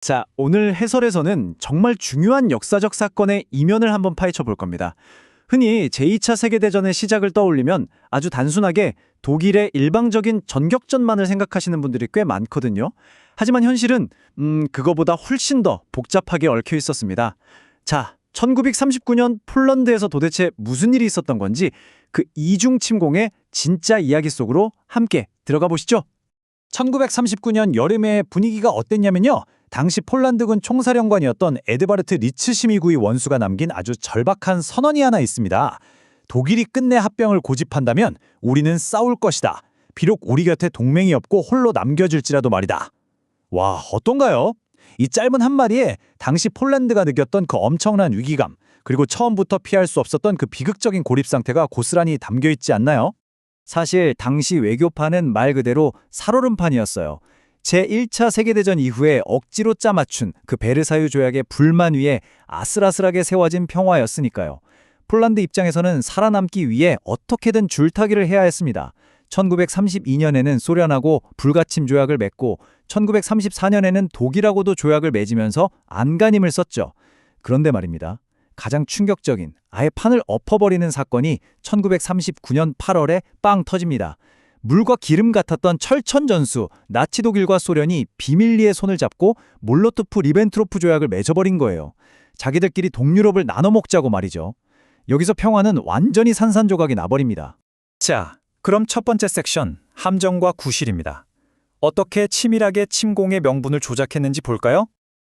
자, 오늘 해설에서는 정말 중요한 역사적 사건의 이면을 한번 파헤쳐 볼 겁니다. 흔히 제2차 세계대전의 시작을 떠올리면 아주 단순하게 독일의 일방적인 전격전만을 생각하시는 분들이 꽤 많거든요. 하지만 현실은 그거보다 훨씬 더 복잡하게 얽혀 있었습니다. 자, 1939년 폴란드에서 도대체 무슨 일이 있었던 건지 그 이중 침공의 진짜 이야기 속으로 함께 들어가 보시죠. 1939년 여름에 분위기가 어땠냐면요. 당시 폴란드군 총사령관이었던 에드바르트 리츠 심의구의 원수가 남긴 아주 절박한 선언이 하나 있습니다. 독일이 끝내 합병을 고집한다면 우리는 싸울 것이다. 비록 우리 곁에 동맹이 없고 홀로 남겨질지라도 말이다. 와, 어떤가요? 이 짧은 한마디에 당시 폴란드가 느꼈던 그 엄청난 위기감, 그리고 처음부터 피할 수 없었던 그 비극적인 고립 상태가 고스란히 담겨있지 않나요? 사실 당시 외교판은 말 그대로 살얼음판이었어요. 제1차 세계대전 이후에 억지로 짜맞춘 그 베르사유 조약의 불만 위에 아슬아슬하게 세워진 평화였으니까요. 폴란드 입장에서는 살아남기 위해 어떻게든 줄타기를 해야 했습니다. 1932년에는 소련하고 불가침 조약을 맺고 1934년에는 독일하고도 조약을 맺으면서 안간힘을 썼죠. 그런데 말입니다. 가장 충격적인, 아예 판을 엎어버리는 사건이 1939년 8월에 빵 터집니다. 물과 기름 같았던 철천전수, 나치 독일과 소련이 비밀리에 손을 잡고 몰로토프-리벤트로프 조약을 맺어버린 거예요. 자기들끼리 동유럽을 나눠 먹자고 말이죠. 여기서 평화는 완전히 산산조각이 나버립니다. 자, 그럼 첫 번째 섹션, 함정과 구실입니다. 어떻게 치밀하게 침공의 명분을 조작했는지 볼까요?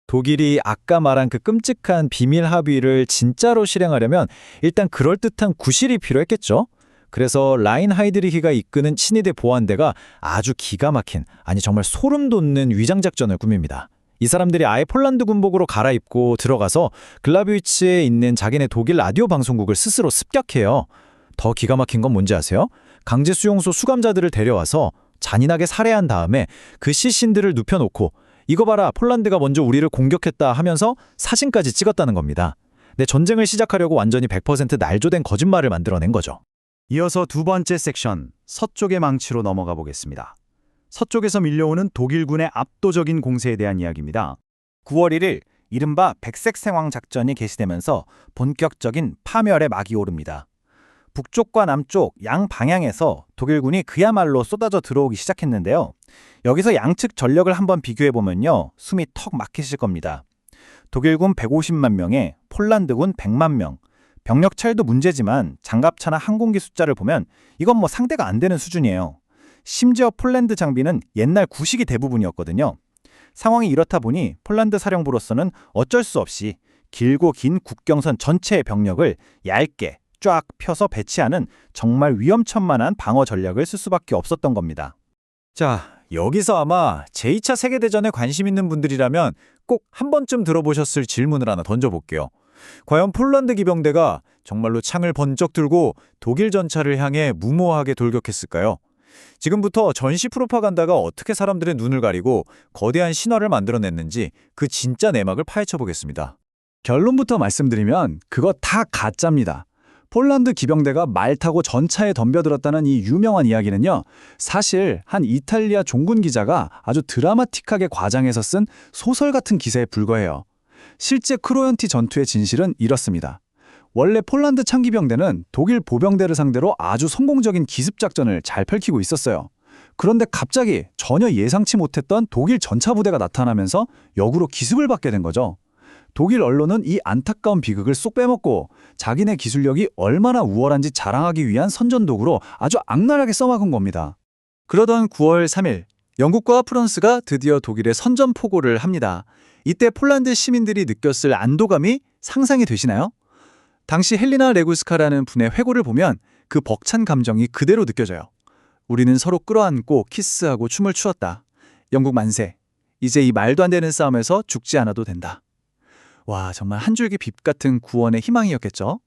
독일이 아까 말한 그 끔찍한 비밀 합의를 진짜로 실행하려면 일단 그럴듯한 구실이 필요했겠죠? 그래서 라인하이드리히가 이끄는 친위대 보안대가 아주 기가 막힌, 아니 정말 소름 돋는 위장작전을 꾸밉니다. 이 사람들이 아예 폴란드 군복으로 갈아입고 들어가서 글라비위츠에 있는 자기네 독일 라디오 방송국을 스스로 습격해요. 더 기가 막힌 건 뭔지 아세요? 강제 수용소 수감자들을 데려와서 잔인하게 살해한 다음에 그 시신들을 눕혀놓고 이거 봐라, 폴란드가 먼저 우리를 공격했다 하면서 사진까지 찍었다는 겁니다. 네, 전쟁을 시작하려고 완전히 100% 날조된 거짓말을 만들어낸 거죠. 이어서 두 번째 섹션, 서쪽의 망치로 넘어가 보겠습니다. 서쪽에서 밀려오는 독일군의 압도적인 공세에 대한 이야기입니다. 9월 1일 이른바 백색생황 작전이 개시되면서 본격적인 파멸의 막이 오릅니다. 북쪽과 남쪽 양 방향에서 독일군이 그야말로 쏟아져 들어오기 시작했는데요. 여기서 양측 전력을 한번 비교해보면요. 숨이 턱 막히실 겁니다. 독일군 150만 명에 폴란드군 100만 명. 병력 차이도 문제지만 장갑차나 항공기 숫자를 보면 이건 뭐 상대가 안 되는 수준이에요. 심지어 폴란드 장비는 옛날 구식이 대부분이었거든요. 상황이 이렇다 보니 폴란드 사령부로서는 어쩔 수 없이 길고 긴 국경선 전체의 병력을 얇게 쫙 펴서 배치하는 정말 위험천만한 방어 전략을 쓸 수밖에 없었던 겁니다. 자, 여기서 아마 제2차 세계대전에 관심 있는 분들이라면 꼭 한 번쯤 들어보셨을 질문을 하나 던져볼게요. 과연 폴란드 기병대가 정말로 창을 번쩍 들고 독일 전차를 향해 무모하게 돌격했을까요? 지금부터 전시 프로파간다가 어떻게 사람들의 눈을 가리고 거대한 신화를 만들어냈는지 그 진짜 내막을 파헤쳐 보겠습니다. 결론부터 말씀드리면 그거 다 가짜입니다. 폴란드 기병대가 말 타고 전차에 덤벼들었다는 이 유명한 이야기는요. 사실 한 이탈리아 종군 기자가 아주 드라마틱하게 과장해서 쓴 소설 같은 기세에 불과해요. 실제 크로연티 전투의 진실은 이렇습니다. 원래 폴란드 창기병대는 독일 보병대를 상대로 아주 성공적인 기습작전을 잘 펼치고 있었어요. 그런데 갑자기 전혀 예상치 못했던 독일 전차 부대가 나타나면서 역으로 기습을 받게 된 거죠. 독일 언론은 이 안타까운 비극을 쏙 빼먹고 자기네 기술력이 얼마나 우월한지 자랑하기 위한 선전도구로 아주 악랄하게 써먹은 겁니다. 그러던 9월 3일, 영국과 프랑스가 드디어 독일에 선전포고를 합니다. 이때 폴란드 시민들이 느꼈을 안도감이 상상이 되시나요? 당시 헬리나 레구스카라는 분의 회고를 보면 그 벅찬 감정이 그대로 느껴져요. 우리는 서로 끌어안고 키스하고 춤을 추었다. 영국 만세. 이제 이 말도 안 되는 싸움에서 죽지 않아도 된다. 와, 정말 한 줄기 빛 같은 구원의 희망이었겠죠?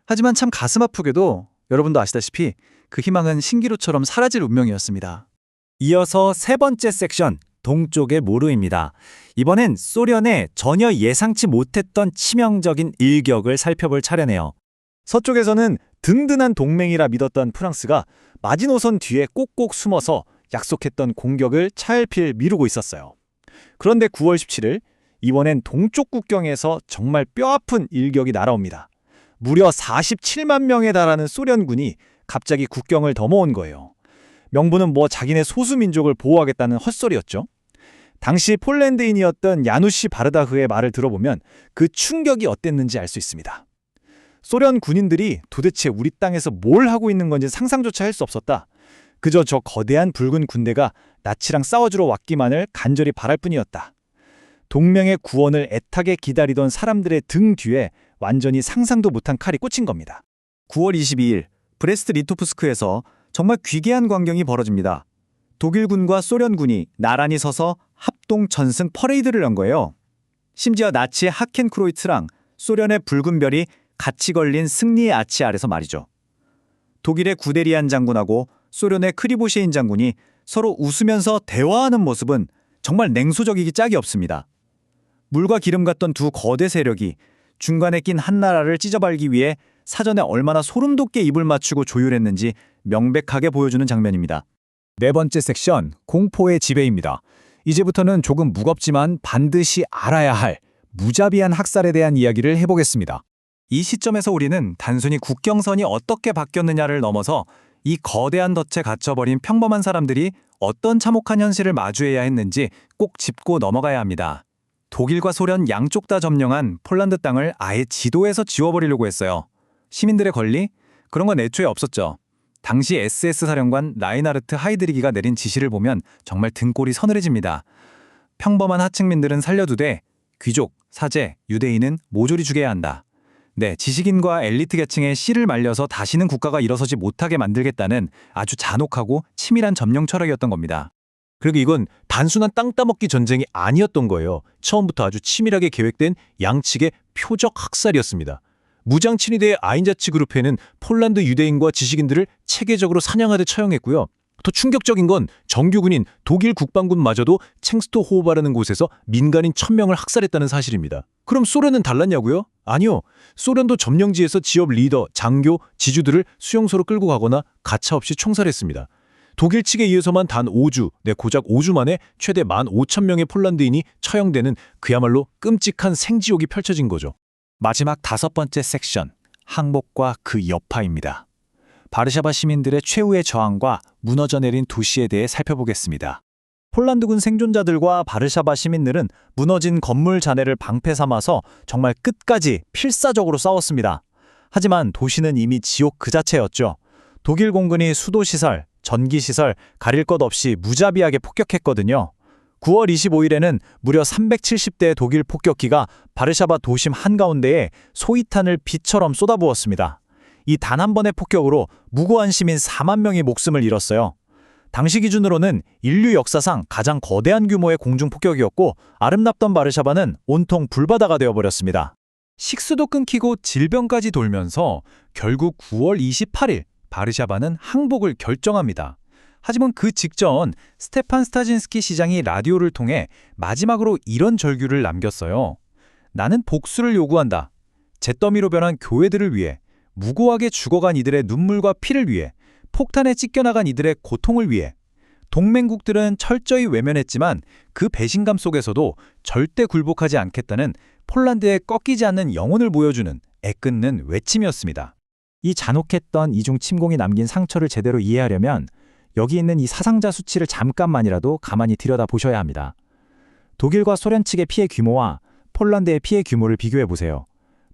하지만 참 가슴 아프게도 여러분도 아시다시피 그 희망은 신기루처럼 사라질 운명이었습니다. 이어서 세 번째 섹션, 동쪽의 모르입니다. 이번엔 소련의 전혀 예상치 못했던 치명적인 일격을 살펴볼 차례네요. 서쪽에서는 든든한 동맹이라 믿었던 프랑스가 마지노선 뒤에 꼭꼭 숨어서 약속했던 공격을 차일피일 미루고 있었어요. 그런데 9월 17일 이번엔 동쪽 국경에서 정말 뼈아픈 일격이 날아옵니다. 무려 47만 명에 달하는 소련군이 갑자기 국경을 넘어온 거예요. 명분은 뭐 자기네 소수민족을 보호하겠다는 헛소리였죠. 당시 폴란드인이었던 야누시 바르다흐의 말을 들어보면 그 충격이 어땠는지 알 수 있습니다. 소련 군인들이 도대체 우리 땅에서 뭘 하고 있는 건지 상상조차 할 수 없었다. 그저 저 거대한 붉은 군대가 나치랑 싸워주러 왔기만을 간절히 바랄 뿐이었다. 동맹의 구원을 애타게 기다리던 사람들의 등 뒤에 완전히 상상도 못한 칼이 꽂힌 겁니다. 9월 22일 브레스트 리토프스크에서 정말 귀괴한 광경이 벌어집니다. 독일군과 소련군이 나란히 서서 합동 전승 퍼레이드를 연 거예요. 심지어 나치의 하켄크로이츠랑 소련의 붉은 별이 같이 걸린 승리의 아치 아래서 말이죠. 독일의 구데리안 장군하고 소련의 크리보셰인 장군이 서로 웃으면서 대화하는 모습은 정말 냉소적이기 짝이 없습니다. 물과 기름 같던 두 거대 세력이 중간에 낀 한 나라를 찢어발기 위해 사전에 얼마나 소름 돋게 입을 맞추고 조율했는지 명백하게 보여주는 장면입니다. 네 번째 섹션, 공포의 지배입니다. 이제부터는 조금 무겁지만 반드시 알아야 할 무자비한 학살에 대한 이야기를 해보겠습니다. 이 시점에서 우리는 단순히 국경선이 어떻게 바뀌었느냐를 넘어서 이 거대한 덫에 갇혀버린 평범한 사람들이 어떤 참혹한 현실을 마주해야 했는지 꼭 짚고 넘어가야 합니다. 독일과 소련 양쪽 다 점령한 폴란드 땅을 아예 지도에서 지워버리려고 했어요. 시민들의 권리? 그런 건 애초에 없었죠. 당시 SS 사령관 라인하르트 하이드리기가 내린 지시를 보면 정말 등골이 서늘해집니다. 평범한 하층민들은 살려두되 귀족, 사제, 유대인은 모조리 죽여야 한다. 네, 지식인과 엘리트 계층의 씨를 말려서 다시는 국가가 일어서지 못하게 만들겠다는 아주 잔혹하고 치밀한 점령 철학이었던 겁니다. 그리고 이건 단순한 땅 따먹기 전쟁이 아니었던 거예요. 처음부터 아주 치밀하게 계획된 양측의 표적 학살이었습니다. 무장 친위대의 아인자츠 그룹회는 폴란드 유대인과 지식인들을 체계적으로 사냥하듯 처형했고요. 더 충격적인 건 정규군인 독일 국방군마저도 챙스토호바라는 곳에서 민간인 1000명을 학살했다는 사실입니다. 그럼 소련은 달랐냐고요? 아니요. 소련도 점령지에서 지역 리더, 장교, 지주들을 수용소로 끌고 가거나 가차없이 총살했습니다. 독일 측에 의해서만 단 5주, 고작 5주 만에 최대 15,000명의 폴란드인이 처형되는 그야말로 끔찍한 생지옥이 펼쳐진 거죠. 마지막 5번째 섹션, 항복과 그 여파입니다. 바르샤바 시민들의 최후의 저항과 무너져 내린 도시에 대해 살펴보겠습니다. 폴란드군 생존자들과 바르샤바 시민들은 무너진 건물 잔해를 방패 삼아서 정말 끝까지 필사적으로 싸웠습니다. 하지만 도시는 이미 지옥 그 자체였죠. 독일 공군이 수도시설, 전기시설 가릴 것 없이 무자비하게 폭격했거든요. 9월 25일에는 무려 370대의 독일 폭격기가 바르샤바 도심 한가운데에 소위탄을 비처럼 쏟아부었습니다. 이 단 한 번의 폭격으로 무고한 시민 4만 명이 목숨을 잃었어요. 당시 기준으로는 인류 역사상 가장 거대한 규모의 공중폭격이었고 아름답던 바르샤바는 온통 불바다가 되어버렸습니다. 식수도 끊기고 질병까지 돌면서 결국 9월 28일 바르샤바는 항복을 결정합니다. 하지만 그 직전 스테판 스타진스키 시장이 라디오를 통해 마지막으로 이런 절규를 남겼어요. 나는 복수를 요구한다. 잿더미로 변한 교회들을 위해, 무고하게 죽어간 이들의 눈물과 피를 위해, 폭탄에 찢겨나간 이들의 고통을 위해. 동맹국들은 철저히 외면했지만 그 배신감 속에서도 절대 굴복하지 않겠다는 폴란드의 꺾이지 않는 영혼을 보여주는 애끓는 외침이었습니다. 이 잔혹했던 이중 침공이 남긴 상처를 제대로 이해하려면 여기 있는 이 사상자 수치를 잠깐만이라도 가만히 들여다보셔야 합니다. 독일과 소련 측의 피해 규모와 폴란드의 피해 규모를 비교해보세요.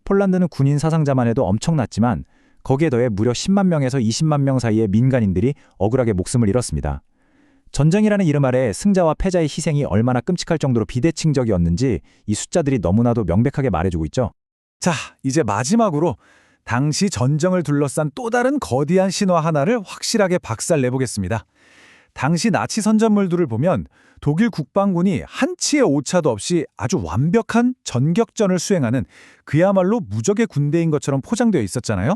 폴란드는 군인 사상자만 해도 엄청났지만 거기에 더해 무려 10만 명에서 20만 명 사이의 민간인들이 억울하게 목숨을 잃었습니다. 전쟁이라는 이름 아래 승자와 패자의 희생이 얼마나 끔찍할 정도로 비대칭적이었는지 이 숫자들이 너무나도 명백하게 말해주고 있죠. 자, 이제 마지막으로 당시 전쟁을 둘러싼 또 다른 거대한 신화 하나를 확실하게 박살내보겠습니다. 당시 나치 선전물들을 보면 독일 국방군이 한치의 오차도 없이 아주 완벽한 전격전을 수행하는 그야말로 무적의 군대인 것처럼 포장되어 있었잖아요.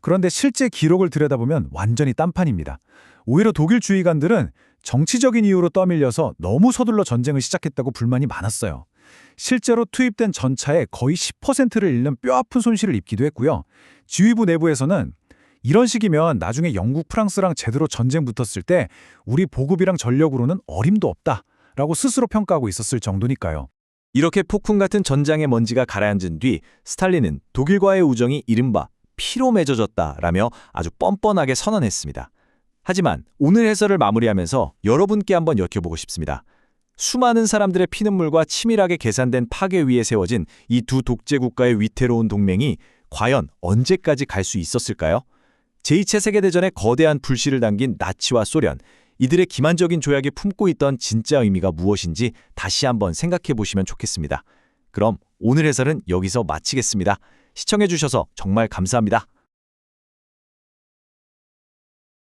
그런데 실제 기록을 들여다보면 완전히 딴판입니다. 오히려 독일 주의관들은 정치적인 이유로 떠밀려서 너무 서둘러 전쟁을 시작했다고 불만이 많았어요. 실제로 투입된 전차의 거의 10%를 잃는 뼈아픈 손실을 입기도 했고요. 지휘부 내부에서는 이런 식이면 나중에 영국, 프랑스랑 제대로 전쟁 붙었을 때 우리 보급이랑 전력으로는 어림도 없다 라고 스스로 평가하고 있었을 정도니까요. 이렇게 폭풍 같은 전장의 먼지가 가라앉은 뒤 스탈린은 독일과의 우정이 이른바 피로 맺어졌다라며 아주 뻔뻔하게 선언했습니다. 하지만 오늘 해설을 마무리하면서 여러분께 한번 여쭤보고 싶습니다. 수많은 사람들의 피눈물과 치밀하게 계산된 파괴 위에 세워진 이 두 독재 국가의 위태로운 동맹이 과연 언제까지 갈 수 있었을까요? 제2차 세계대전의 거대한 불씨를 당긴 나치와 소련, 이들의 기만적인 조약이 품고 있던 진짜 의미가 무엇인지 다시 한번 생각해 보시면 좋겠습니다. 그럼 오늘 해설은 여기서 마치겠습니다. 시청해 주셔서 정말 감사합니다.